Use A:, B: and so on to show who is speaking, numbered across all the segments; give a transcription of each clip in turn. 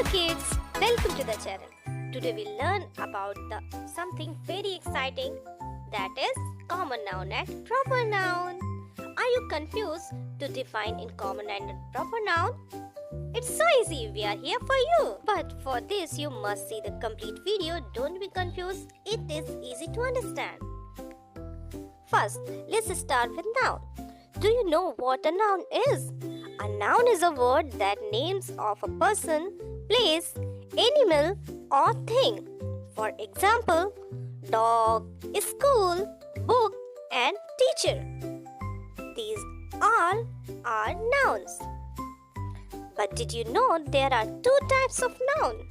A: Hello kids, welcome to the channel. Today we learn about something very exciting, that is common noun and proper noun. Are you confused to define in common and proper noun? It's so easy, we are here for you. But for this you must see the complete video. Don't be confused, it is easy to understand. First, let's start with noun. Do you know what a noun is? A noun is a word that names of a person, place, animal or thing. For example, dog, school, book and teacher. These all are nouns. But did you know there are two types of noun?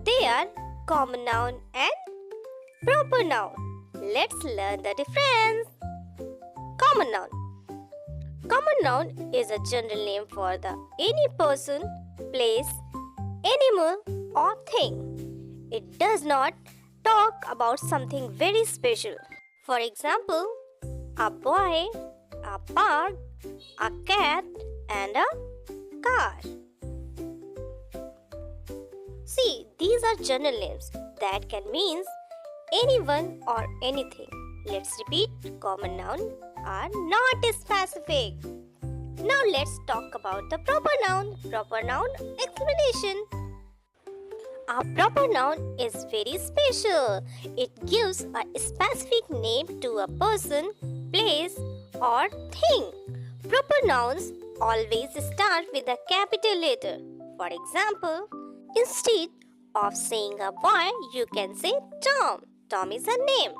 A: They are common noun and proper noun. Let's learn the difference. Common noun. Common noun is a general name for any person, place, animal or thing. It does not talk about something very special. For example, a boy, a park, a cat and a car. See, these are general names that can mean anyone or anything. Let's repeat, common noun are not specific. Now let's talk about the proper noun. Proper noun explanation. A proper noun is very special. It gives a specific name to a person, place or thing. Proper nouns always start with a capital letter. For example, instead of saying a boy, you can say Tom. Tom is a name.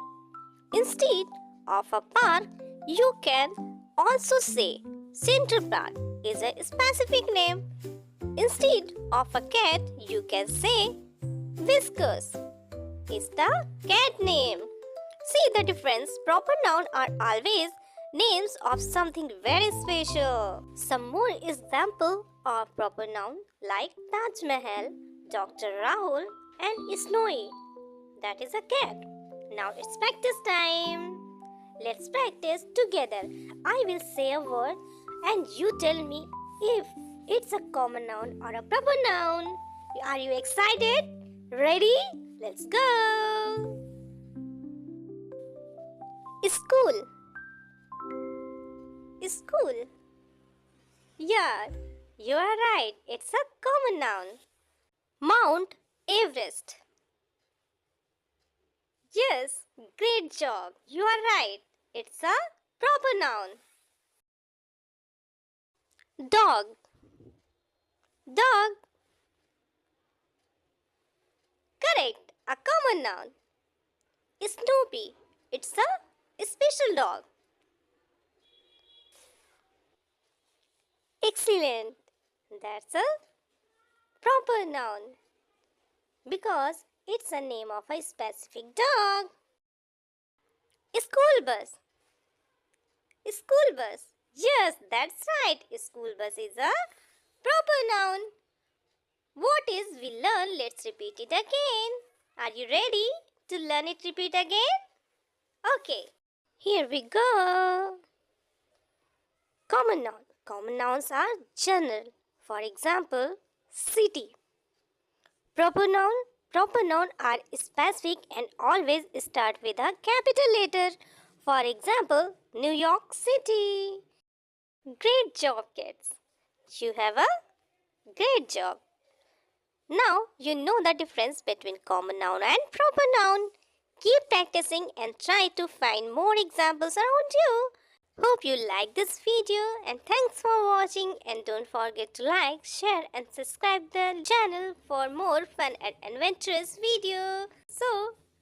A: Instead of a park, you can also say Central Park is a specific name. Instead of a cat, you can say Whiskers is the cat name. See the difference? Proper nouns are always names of something very special. Some more example of proper noun like Taj Mahal, Dr. Rahul and Snowy. That is a cat. Now it's practice time. Let's practice together. I will say a word and you tell me if it's a common noun or a proper noun. Are you excited? Ready? Let's go. School. School. Yeah, you are right. It's a common noun. Mount Everest. Yes, great job. You are right. It's a proper noun. Dog. Dog. Correct. A common noun. Snoopy. It's a special dog. Excellent. That's a proper noun because it's a name of a specific dog. School bus. School bus. Yes, that's right. School bus is a proper noun. What is we learn? Let's repeat it again. Are you ready to learn it? Repeat again. Okay. Here we go. Common noun. Common nouns are general. For example, city. Proper noun are specific and always start with a capital letter. For example, New York City. Great job, kids. You have a great job. Now you know the difference between common noun and proper noun. Keep practicing and try to find more examples around you. Hope you like this video and thanks for watching, and don't forget to like, share and subscribe the channel for more fun and adventurous video. So,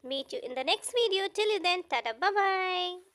A: meet you in the next video. Till you then, tada, bye bye.